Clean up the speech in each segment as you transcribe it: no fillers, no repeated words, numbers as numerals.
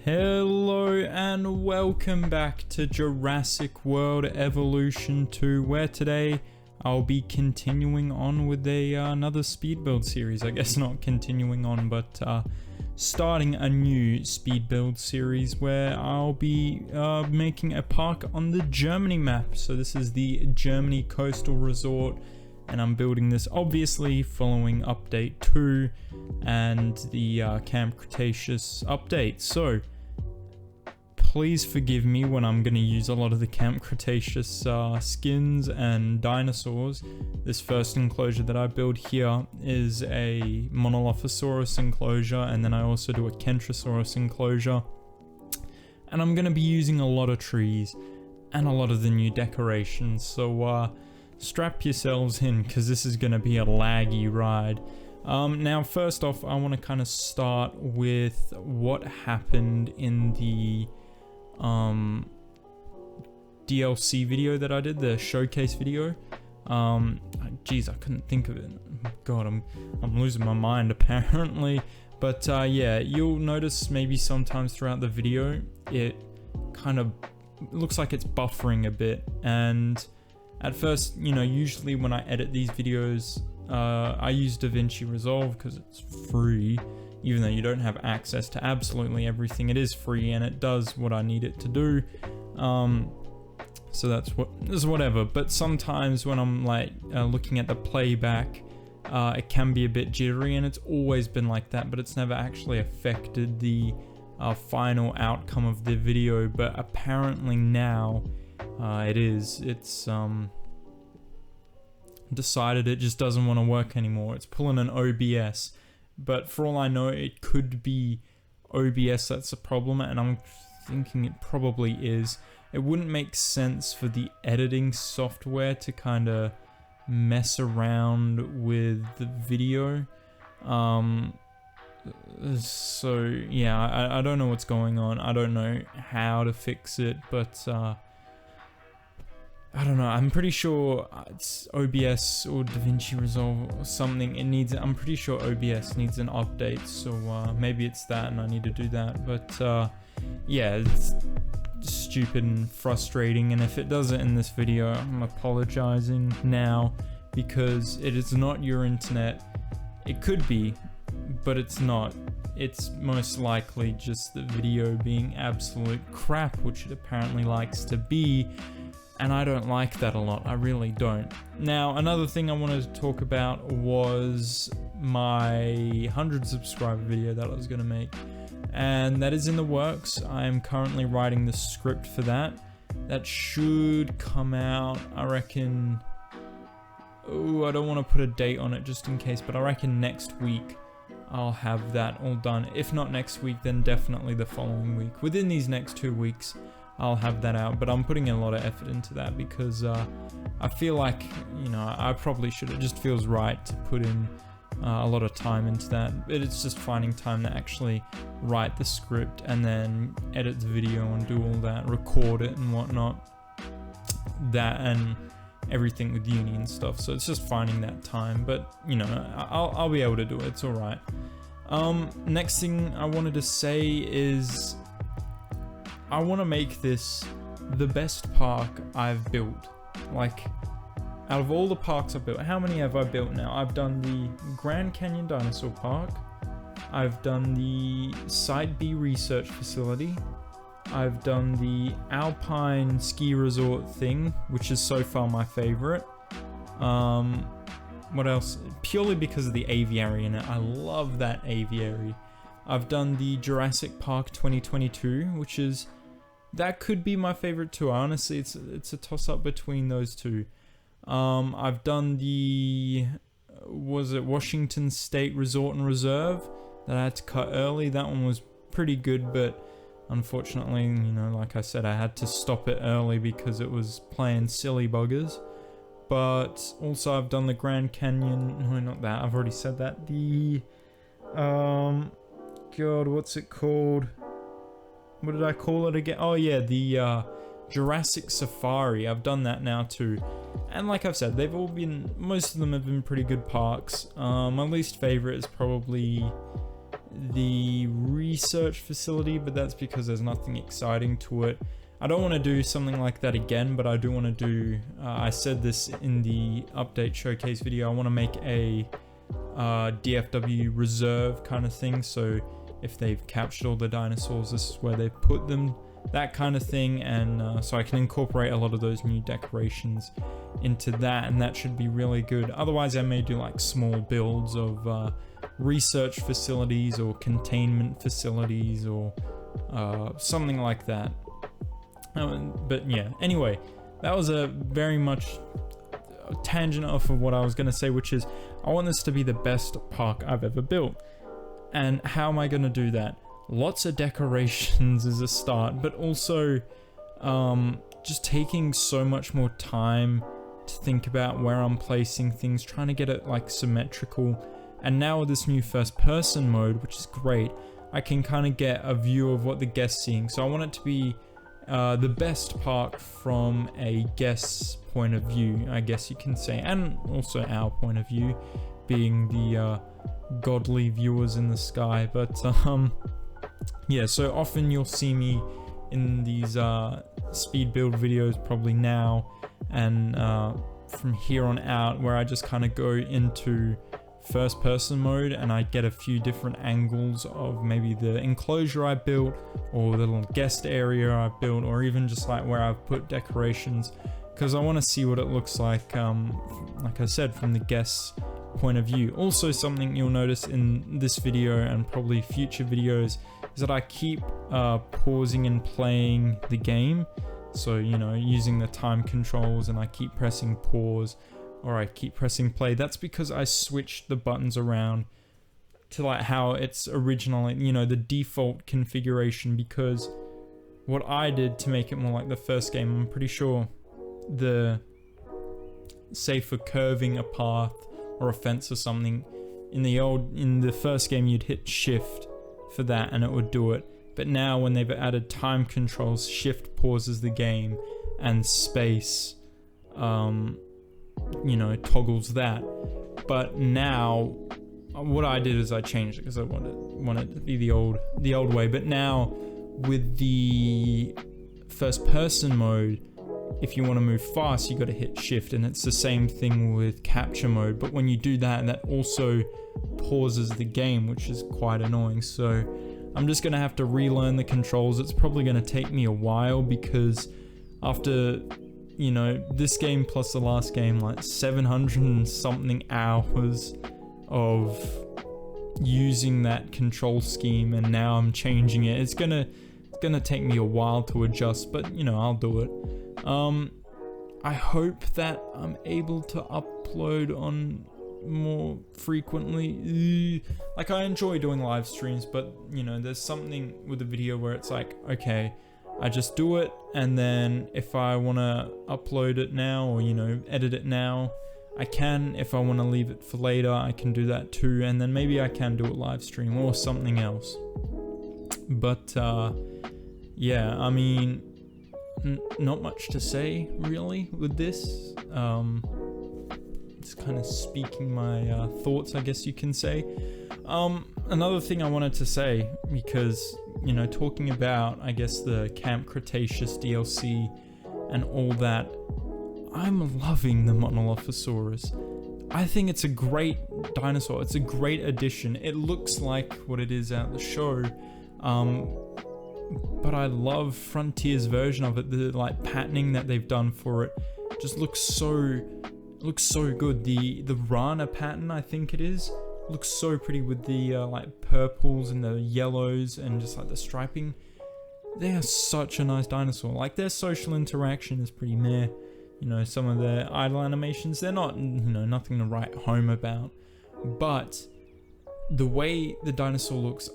Hello and welcome back to Jurassic World Evolution 2, where today I'll be continuing on with another Speedbuild series. I guess not continuing on, but starting a new Speedbuild series where I'll be making a park on the Germany map. So this is the Germany Coastal Resort, and I'm building this obviously following update 2 and the Camp Cretaceous update. So please forgive me when I'm going to use a lot of the Camp Cretaceous skins and dinosaurs. This first enclosure that I build here is a MONOLOPHOSAURUS enclosure, and then I also do a Kentrosaurus enclosure. And I'm going to be using a lot of trees and a lot of the new decorations, so strap yourselves in because this is going to be a laggy ride. Now first off, I want to kind of start with what happened in the DLC video that I did, the showcase video. Geez, I couldn't think of it. God, I'm losing my mind apparently. But yeah, you'll notice maybe sometimes throughout the video it kind of looks like it's buffering a bit, and at first, you know, usually when I edit these videos, I use DaVinci Resolve because it's free. Even though you don't have access to absolutely everything, it is free and it does what I need it to do. So that's whatever. But sometimes when I'm like looking at the playback, it can be a bit jittery, and it's always been like that, but it's never actually affected the final outcome of the video. But apparently now it is. It's decided it just doesn't want to work anymore. It's pulling an OBS. But for all I know, it could be OBS that's the problem, and I'm thinking it probably is. It wouldn't make sense for the editing software to kind of mess around with the video. So yeah, I don't know what's going on. I don't know how to fix it, but I don't know, I'm pretty sure it's OBS or DaVinci Resolve or something. I'm pretty sure OBS needs an update, so maybe it's that and I need to do that. But yeah, it's stupid and frustrating, and if it does it in this video, I'm apologizing now, because it is not your internet. It could be, but it's not. It's most likely just the video being absolute crap, which it apparently likes to be. And I don't like that a lot, I really don't. Now, another thing I wanted to talk about was my 100 subscriber video that I was going to make. And that is in the works. I am currently writing the script for that. That should come out, I reckon... Oh, I don't want to put a date on it just in case, but I reckon next week I'll have that all done. If not next week, then definitely the following week. Within these next 2 weeks, I'll have that out, but I'm putting a lot of effort into that because I feel like, you know, I probably should. It just feels right to put in a lot of time into that, but it's just finding time to actually write the script and then edit the video and do all that, record it and whatnot, that and everything with uni and stuff. So it's just finding that time, but you know, I'll be able to do it. It's all right. Next thing I wanted to say is, I want to make this the best park I've built. Like, out of all the parks I've built, how many have I built now? I've done the Grand Canyon Dinosaur Park. I've done the Site B Research Facility. I've done the Alpine Ski Resort thing, which is so far my favorite. What else? Purely because of the aviary in it. I love that aviary. I've done the Jurassic Park 2022, which is... that could be my favorite too. Honestly, it's a toss-up between those two. I've done the... was it Washington State Resort and Reserve that I had to cut early. That one was pretty good, but unfortunately, you know, like I said, I had to stop it early because it was playing silly buggers. But also I've done the Grand Canyon... no, not that. I've already said that. The... God, what's it called? What did I call it again? Oh yeah, the Jurassic Safari. I've done that now too. And like I've said, they've all been... most of them have been pretty good parks. My least favorite is probably the research facility, but that's because there's nothing exciting to it. I don't want to do something like that again, but I do want to do, I said this in the update showcase video, I want to make a DFW reserve kind of thing. So if they've captured all the dinosaurs, this is where they've put them, that kind of thing. And so I can incorporate a lot of those new decorations into that, and that should be really good. Otherwise I may do like small builds of research facilities or containment facilities or something like that. But yeah, anyway, that was a very much tangent off of what I was going to say, which is I want this to be the best park I've ever built. And how am I going to do that? Lots of decorations is a start, but also just taking so much more time to think about where I'm placing things, trying to get it like symmetrical. And now with this new first person mode, which is great, I can kind of get a view of what the guest's seeing. So I want it to be the best park from a guest's point of view, I guess you can say, and also our point of view, being the godly viewers in the sky. But yeah, so often you'll see me in these speed build videos probably now and from here on out, where I just kind of go into first person mode and I get a few different angles of maybe the enclosure I built or the little guest area I built, or even just like where I've put decorations, because I want to see what it looks like I said, from the guest's point of view. Also, something you'll notice in this video and probably future videos is that I keep pausing and playing the game. So, you know, using the time controls, and I keep pressing pause or I keep pressing play. That's because I switched the buttons around to like how it's originally, you know, the default configuration, because what I did to make it more like the first game, I'm pretty sure say for curving a path or a fence or something, in the first game you'd hit shift for that and it would do it. But now when they've added time controls, shift pauses the game and space you know, toggles that. But now what I did is I changed it because I wanted it to be the old way. But now with the first person mode, if you want to move fast, you got to hit shift, and it's the same thing with capture mode. But when you do that, that also pauses the game, which is quite annoying. So I'm just gonna have to relearn the controls. It's probably gonna take me a while, because after, you know, this game plus the last game, like 700 and something hours of using that control scheme, and now I'm changing it. It's gonna take me a while to adjust, but you know, I'll do it. I hope that I'm able to upload on more frequently. Like, I enjoy doing live streams, but you know, there's something with the video where it's like, okay, I just do it, and then if I want to upload it now, or you know, edit it now, I can. If I want to leave it for later, I can do that too, and then maybe I can do it live stream or something else. But yeah, I mean, not much to say really with this. It's kind of speaking my thoughts, I guess you can say. Another thing I wanted to say, because, you know, talking about, I guess, the Camp Cretaceous DLC and all that, I'm loving the MONOLOPHOSAURUS. I think it's a great dinosaur. It's a great addition. It looks like what it is at the show, but I love Frontier's version of it. The like patterning that they've done for it just looks so good. The Rana pattern, I think it is, looks so pretty with the like purples and the yellows and just like the striping. They are such a nice dinosaur. Like, their social interaction is pretty meh. You know, some of their idle animations, they're not, you know, nothing to write home about. But the way the dinosaur looks,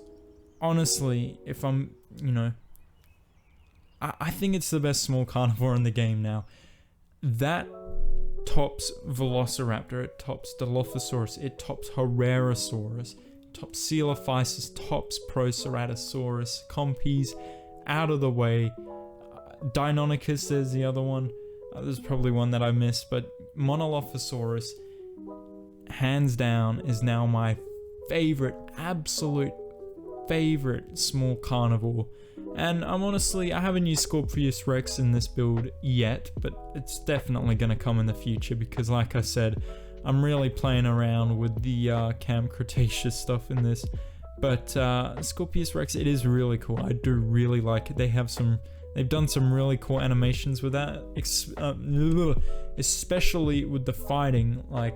honestly, if I'm, you know, I think it's the best small carnivore in the game now. That tops Velociraptor, it tops Dilophosaurus, it tops Herrerasaurus, tops Coelophysis, tops Proceratosaurus, Compies, out of the way. Deinonychus, there's the other one. There's probably one that I missed, but MONOLOPHOSAURUS, hands down, is now my favorite, absolute favorite small carnivore. And I haven't used Scorpius Rex in this build yet, but it's definitely going to come in the future because, like I said, I'm really playing around with the Camp Cretaceous stuff in this. But Scorpius Rex, it is really cool. I do really like it. They've done some really cool animations with that, especially with the fighting, like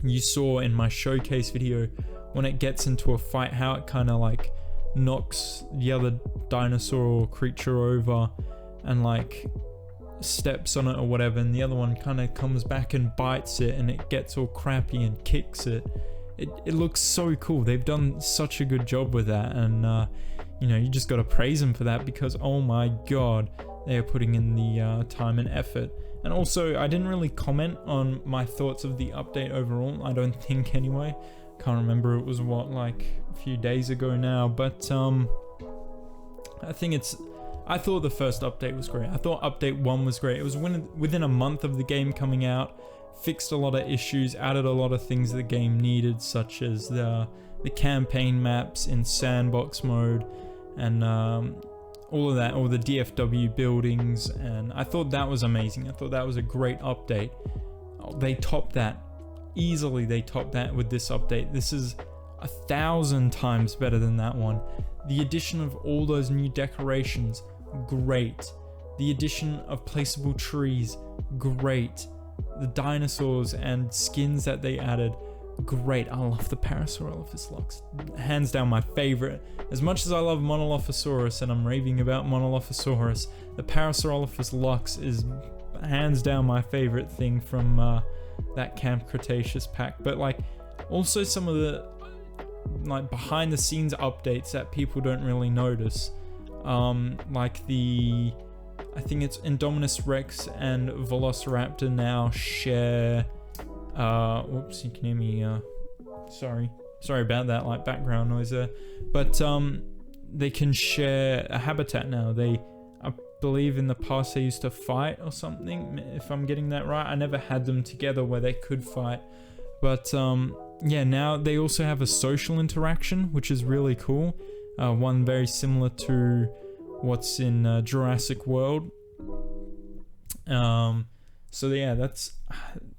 you saw in my showcase video when it gets into a fight, how it kind of like knocks the other dinosaur or creature over and like steps on it or whatever, and the other one kind of comes back and bites it and it gets all crappy and kicks it. It looks so cool. They've done such a good job with that, and you know, you just got to praise them for that because oh my god, they are putting in the time and effort. And also, I didn't really comment on my thoughts of the update overall, I don't think anyway. Can't remember, it was what, like a few days ago now, but I thought the first update was great. I thought update 1 was great. It was within a month of the game coming out, fixed a lot of issues, added a lot of things the game needed, such as the campaign maps in sandbox mode, and all of that, all the DFW buildings, and I thought that was amazing. I thought that was a great update. They topped that. Easily they topped that with this update. This is 1,000 times better than that one. The addition of all those new decorations, great. The addition of placeable trees, great. The dinosaurs and skins that they added, great. I love the Parasaurolophus locks. Hands down my favorite. As much as I love MONOLOPHOSAURUS and I'm raving about MONOLOPHOSAURUS, the Parasaurolophus locks is hands down my favorite thing from that Camp Cretaceous pack. But like also some of the like behind the scenes updates that people don't really notice, like I think it's Indominus Rex and Velociraptor now share whoops, you can hear me, sorry about that, like background noise there, but they can share a habitat now. I believe in the past they used to fight or something, if I'm getting that right. I never had them together where they could fight, but yeah, now they also have a social interaction, which is really cool. One very similar to what's in Jurassic World. So yeah, that's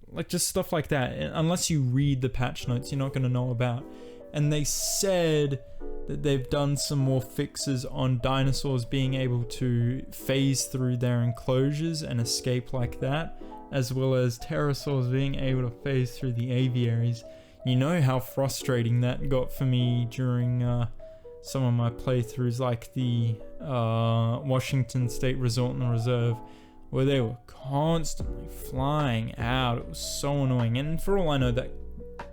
like just stuff like that. Unless you read the patch notes, you're not going to know about. And they said that they've done some more fixes on dinosaurs being able to phase through their enclosures and escape like that, as well as pterosaurs being able to phase through the aviaries. You know how frustrating that got for me during some of my playthroughs, like the Washington State Resort and Reserve, where they were constantly flying out. It was so annoying, and for all I know that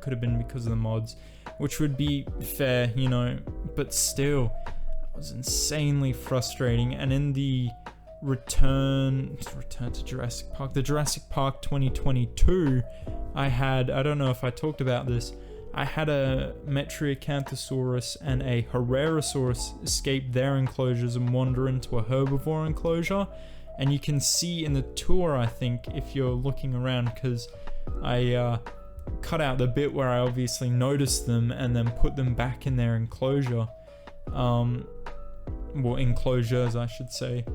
could have been because of the mods, which would be fair, you know, but still, it was insanely frustrating. And in the return to Jurassic Park, the Jurassic Park 2022, I don't know if I talked about this, I had a Metriacanthosaurus and a Herrerasaurus escape their enclosures and wander into a herbivore enclosure. And you can see in the tour, I think, if you're looking around, because I cut out the bit where I obviously noticed them and then put them back in their enclosure. Well, enclosures, I should say.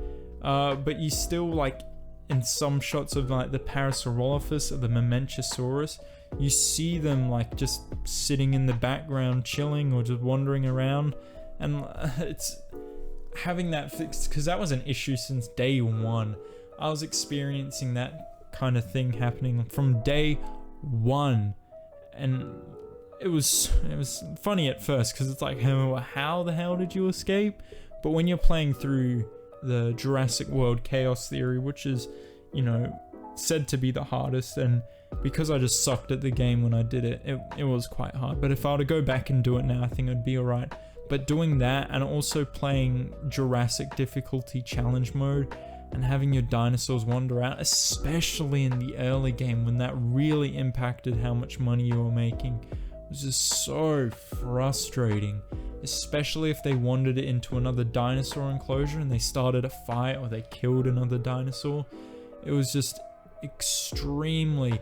But you still, like, in some shots of like the Parasaurolophus or the Mamenchisaurus, you see them like just sitting in the background chilling or just wandering around. And it's having that fixed, because that was an issue since day one. I was experiencing that kind of thing happening from day one, and it was funny at first because it's like, how the hell did you escape? But when you're playing through the Jurassic World Chaos Theory, which is, you know, said to be the hardest, and because I just sucked at the game when I did it, it was quite hard. But if I were to go back and do it now, I think it'd be alright. But doing that and also playing Jurassic difficulty challenge mode and having your dinosaurs wander out, especially in the early game when that really impacted how much money you were making, was just so frustrating. Especially if they wandered it into another dinosaur enclosure and they started a fight or they killed another dinosaur. It was just extremely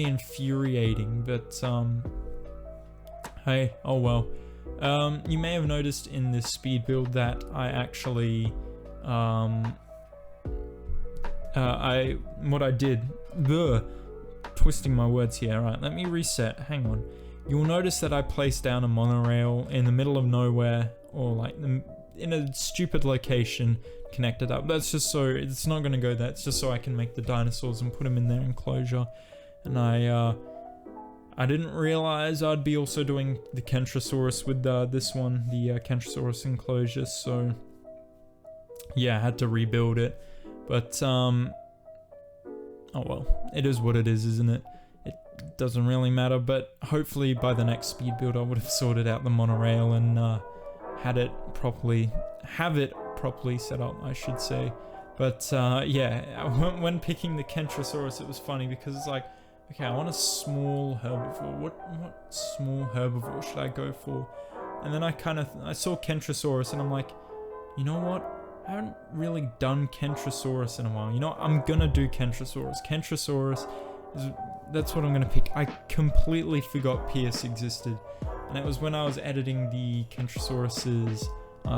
infuriating. But Hey, oh well. You may have noticed in this speed build that I actually, what I did, twisting my words here, right, let me reset, hang on. You'll notice that I placed down a monorail in the middle of nowhere, or like in a stupid location, connected up. That's just so, it's not gonna go there, it's just so I can make the dinosaurs and put them in their enclosure. And I didn't realize I'd be also doing the Kentrosaurus with this one, the Kentrosaurus enclosure, so yeah, I had to rebuild it. But, oh well, it is what it is, isn't it? It doesn't really matter, but hopefully by the next speed build I would have sorted out the monorail and have it properly set up, I should say. But yeah, when picking the Kentrosaurus, it was funny because it's like, okay, I want a small herbivore. What small herbivore should I go for? And then I saw Kentrosaurus and I'm like, you know what? I haven't really done Kentrosaurus in a while. You know what? I'm gonna do Kentrosaurus. Kentrosaurus that's what I'm gonna pick. I completely forgot Pierce existed. And it was when I was editing the Kentrosaurus's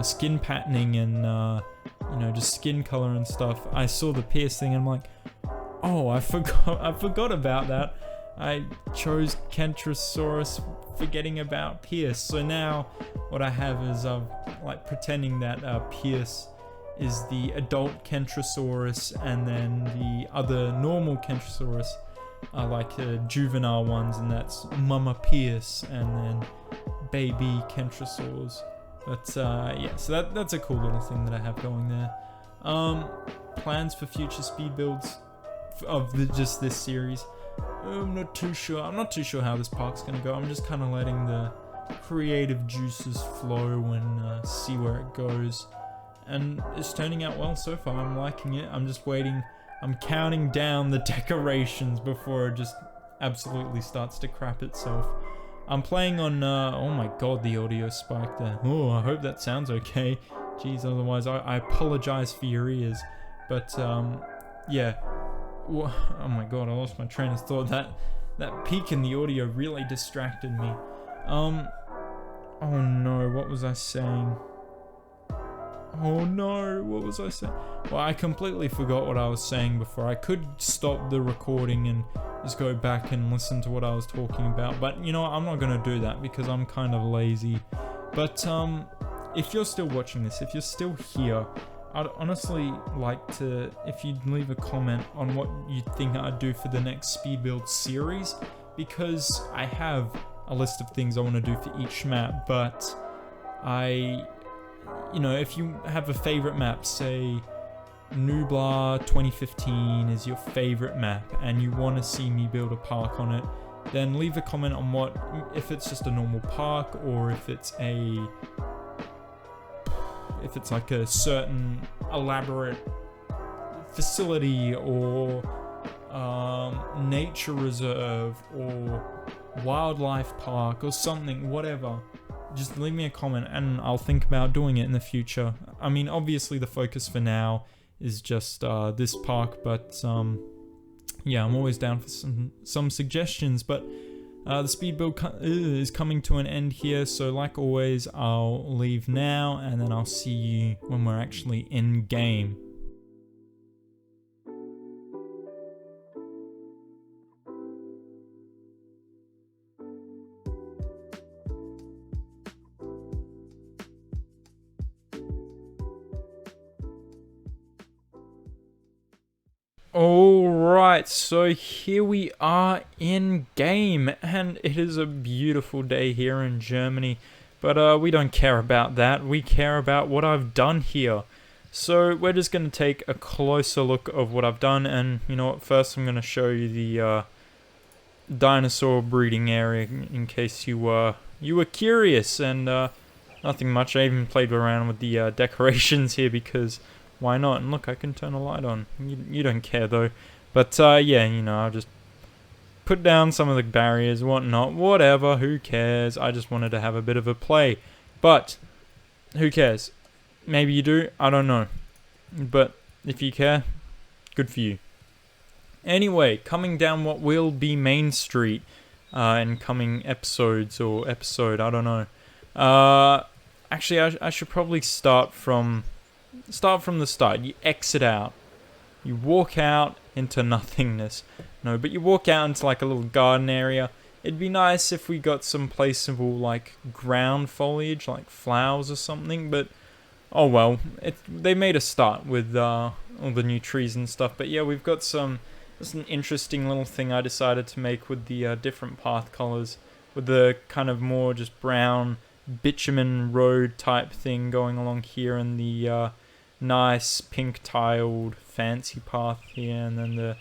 skin patterning and you know, just skin color and stuff. I saw the Pierce thing and I'm like, oh, I forgot about that. I chose Kentrosaurus forgetting about Pierce. So now what I have is like pretending that Pierce is the adult Kentrosaurus, and then the other normal Kentrosaurus are like juvenile ones, and that's Mama Pierce and then baby Kentrosaurs. But yeah, so that's a cool little thing that I have going there. Plans for future speed builds of just this series, I'm not too sure. I'm not too sure how this park's gonna go. I'm just kind of letting the creative juices flow and see where it goes. And it's turning out well so far. I'm liking it. I'm just waiting. I'm counting down the decorations before it just absolutely starts to crap itself. I'm playing on, oh my god, the audio spike there. Oh, I hope that sounds okay. Jeez, otherwise I apologize for your ears. But, yeah. Oh my god, I lost my train of thought. That peak in the audio really distracted me. Oh no, what was I saying? Oh no, what was I saying? Well, I completely forgot what I was saying before. I could stop the recording and just go back and listen to what I was talking about, but you know what, I'm not gonna do that because I'm kind of lazy. But if you're still watching this, if you're still here, I'd honestly like to, if you'd leave a comment on what you think I'd do for the next speed build series, because I have a list of things I want to do for each map, but you know, if you have a favorite map, say Nublar 2015 is your favorite map and you want to see me build a park on it, then leave a comment on what, if it's just a normal park or if it's like a certain elaborate facility or nature reserve or wildlife park or something, whatever. Just leave me a comment and I'll think about doing it in the future. I mean, obviously the focus for now is just this park, but yeah, I'm always down for some suggestions. But the speed build is coming to an end here, so like always, I'll leave now and then I'll see you when we're actually in game. Alright, so here we are in game, and it is a beautiful day here in Germany, but we don't care about that. We care about what I've done here. So we're just going to take a closer look of what I've done, and you know what, first I'm going to show you the dinosaur breeding area in case you were curious. And nothing much. I even played around with the decorations here because why not? And look, I can turn a light on. You don't care though. But yeah, you know, I'll just put down some of the barriers, whatnot, whatever, who cares? I just wanted to have a bit of a play. But who cares? Maybe you do, I don't know. But if you care, good for you. Anyway, coming down what will be Main Street, in coming episodes or episode. I don't know. Actually, I should probably start from the start. You exit out. You walk out into nothingness. No, but you walk out into like a little garden area. It'd be nice if we got some placeable like ground foliage, like flowers or something. But oh well, they made a start with all the new trees and stuff. But yeah, we've got some. This is an interesting little thing I decided to make with the different path colors, with the kind of more just brown bitumen road type thing going along here, and the nice pink tiled fancy path here, and then the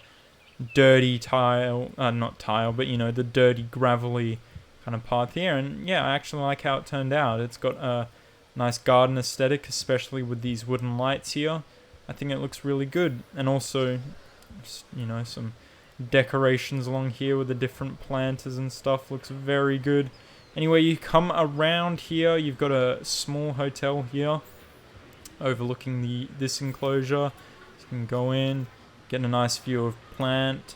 dirty tile, not tile, but you know, the dirty gravelly kind of path here. And yeah, I actually like how it turned out. It's got a nice garden aesthetic, especially with these wooden lights here. I think it looks really good. And also, you know, some decorations along here with the different planters and stuff looks very good. Anyway, you come around here, you've got a small hotel here overlooking this enclosure. So you can go in, get a nice view of plant.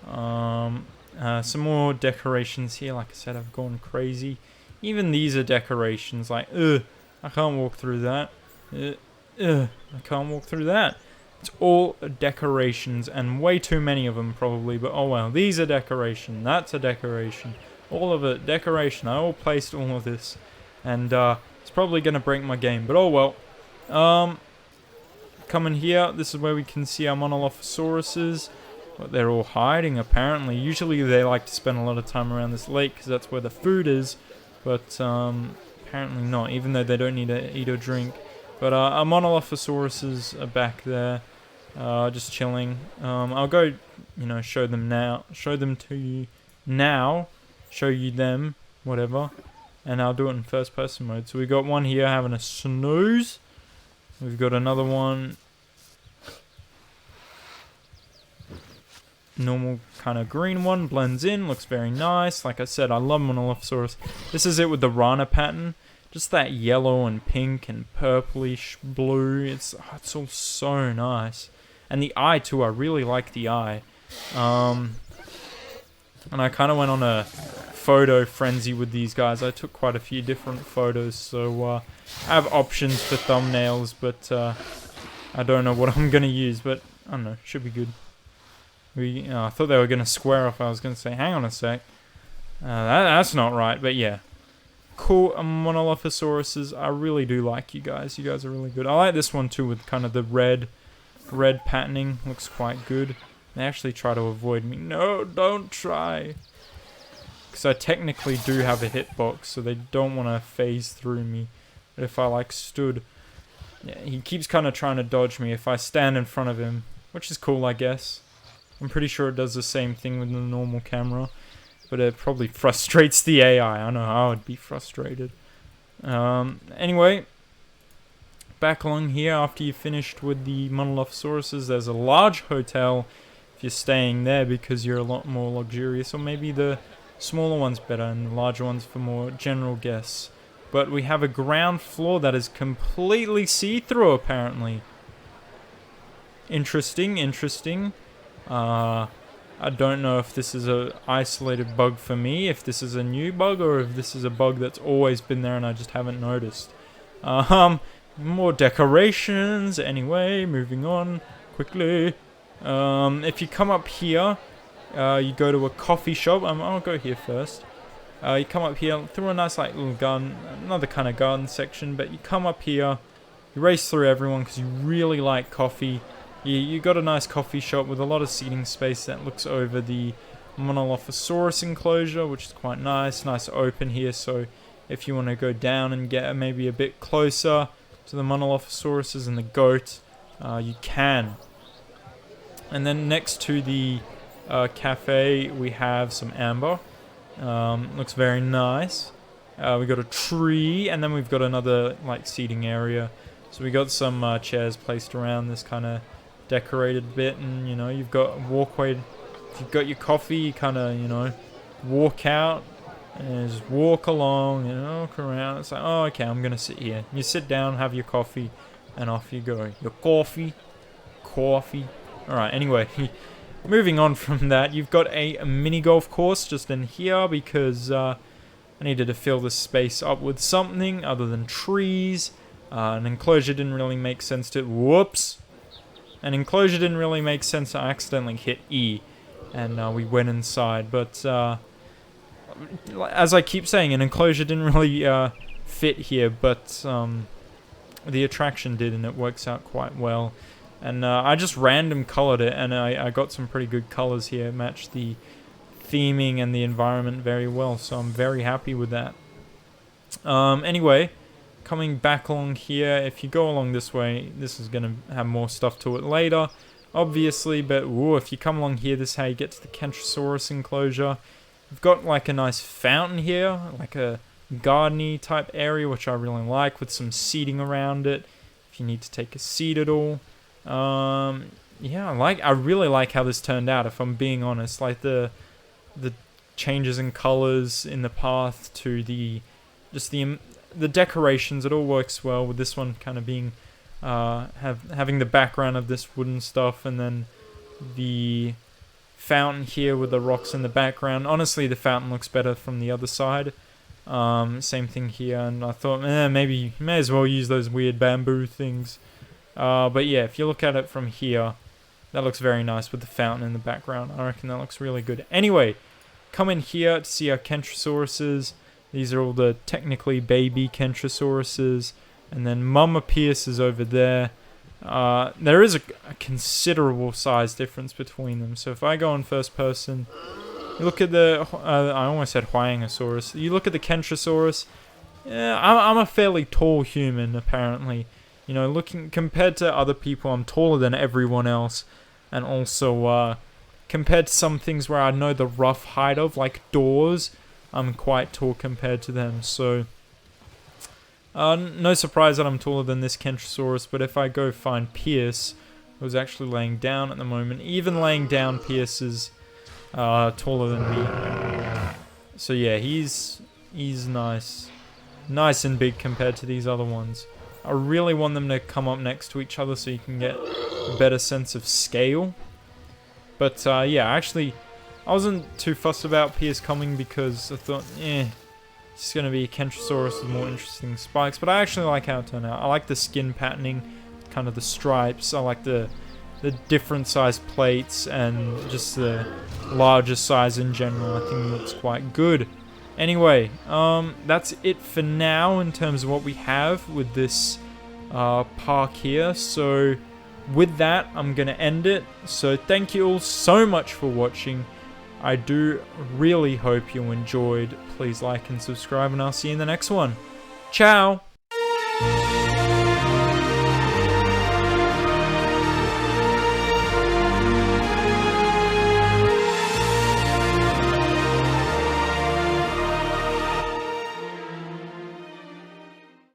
Some more decorations here. Like I said, I've gone crazy. Even these are decorations. Like, I can't walk through that. I can't walk through that. It's all decorations, and way too many of them probably, but oh well. These are decoration, that's a decoration. All of it, decoration. I all placed all of this, and it's probably going to break my game, but oh well. Coming here, this is where we can see our Monolophosauruses. But they're all hiding, apparently. Usually they like to spend a lot of time around this lake, because that's where the food is, but apparently not, even though they don't need to eat or drink. But our Monolophosauruses are back there, just chilling. I'll go, you know, show them to you now, show you them, whatever, and I'll do it in first person mode. So we got one here having a snooze. We've got another one, normal kind of green one, blends in, looks very nice. Like I said, I love Monolophosaurus. This is it with the Rana pattern. Just that yellow and pink and purplish blue. It's all so nice. And the eye too, I really like the eye. And I kind of went on a photo frenzy with these guys. I took quite a few different photos, so I have options for thumbnails, but I don't know what I'm going to use, but I don't know, should be good. I thought they were going to square off. I was going to say, hang on a sec. That's not right, but yeah. Cool Monolophosauruses. I really do like you guys. You guys are really good. I like this one too with kind of the red patterning. Looks quite good. They actually try to avoid me. No, don't try. Because I technically do have a hitbox, so they don't want to phase through me. But if I like stood... Yeah, he keeps kind of trying to dodge me if I stand in front of him. Which is cool, I guess. I'm pretty sure it does the same thing with the normal camera. But it probably frustrates the AI. I know I would be frustrated. Anyway, back along here after you finished with the Monolophosauruses, there's a large hotel if you're staying there because you're a lot more luxurious. Or maybe the smaller one's better and the larger one's for more general guests. But we have a ground floor that is completely see-through apparently. Interesting. I don't know if this is a isolated bug for me, if this is a new bug, or if this is a bug that's always been there and I just haven't noticed. More decorations. Anyway, moving on quickly. If you come up here, you go to a coffee shop. I'll go here first. You come up here through a nice like little garden, another kind of garden section, but you come up here, you race through everyone because you really like coffee. You got a nice coffee shop with a lot of seating space that looks over the Monolophosaurus enclosure, which is quite nice. Nice open here, so if you want to go down and get maybe a bit closer to the Monolophosauruses and the goat, you can. And then next to the cafe, we have some amber. Looks very nice. We got a tree, and then we've got another like seating area. So we got some chairs placed around this kind of decorated bit, and you know, you've got a walkway. If you've got your coffee, you kind of, you know, walk out and just walk along and walk around. It's like, oh, okay, I'm gonna sit here. You sit down, have your coffee, and off you go. Your coffee. Alright, anyway, moving on from that, you've got a mini golf course just in here because I needed to fill this space up with something other than trees. An enclosure didn't really make sense to... Whoops! An enclosure didn't really make sense. I accidentally hit E, and we went inside. But as I keep saying, an enclosure didn't really fit here, but the attraction did, and it works out quite well. And I just random colored it, and I got some pretty good colors here. It matched the theming and the environment very well, so I'm very happy with that. Anyway, coming back along here, if you go along this way, this is going to have more stuff to it later, obviously, but if you come along here, this is how you get to the Kentrosaurus enclosure. We've got like a nice fountain here, like a garden-y type area, which I really like, with some seating around it, if you need to take a seat at all. Yeah, I really like how this turned out, if I'm being honest. Like the changes in colors in the path to the decorations, it all works well, with this one kind of being having the background of this wooden stuff, and then the fountain here with the rocks in the background. Honestly, the fountain looks better from the other side. Same thing here, and I thought, maybe you may as well use those weird bamboo things. But yeah, if you look at it from here, that looks very nice with the fountain in the background. I reckon that looks really good. Anyway, come in here to see our Kentrosauruses. These are all the technically baby Kentrosauruses. And then Mama Pierce is over there. There is a considerable size difference between them. So if I go in first person, you look at the... I almost said Huangosaurus. You look at the Kentrosaurus. Yeah, I'm a fairly tall human, apparently. You know, looking compared to other people, I'm taller than everyone else. And also, compared to some things where I know the rough height of, like doors, I'm quite tall compared to them. So, no surprise that I'm taller than this Kentrosaurus. But if I go find Pierce, who's actually laying down at the moment, even laying down, Pierce is taller than me. So yeah, he's nice and big compared to these other ones. I really want them to come up next to each other so you can get a better sense of scale. But yeah, actually, I wasn't too fussed about Pierce coming because I thought, it's going to be a Kentrosaurus with more interesting spikes. But I actually like how it turned out. I like the skin patterning, kind of the stripes. I like the different size plates and just the larger size in general. I think it looks quite good. Anyway, that's it for now in terms of what we have with this park here. So with that, I'm going to end it. So thank you all so much for watching. I do really hope you enjoyed. Please like and subscribe, and I'll see you in the next one. Ciao!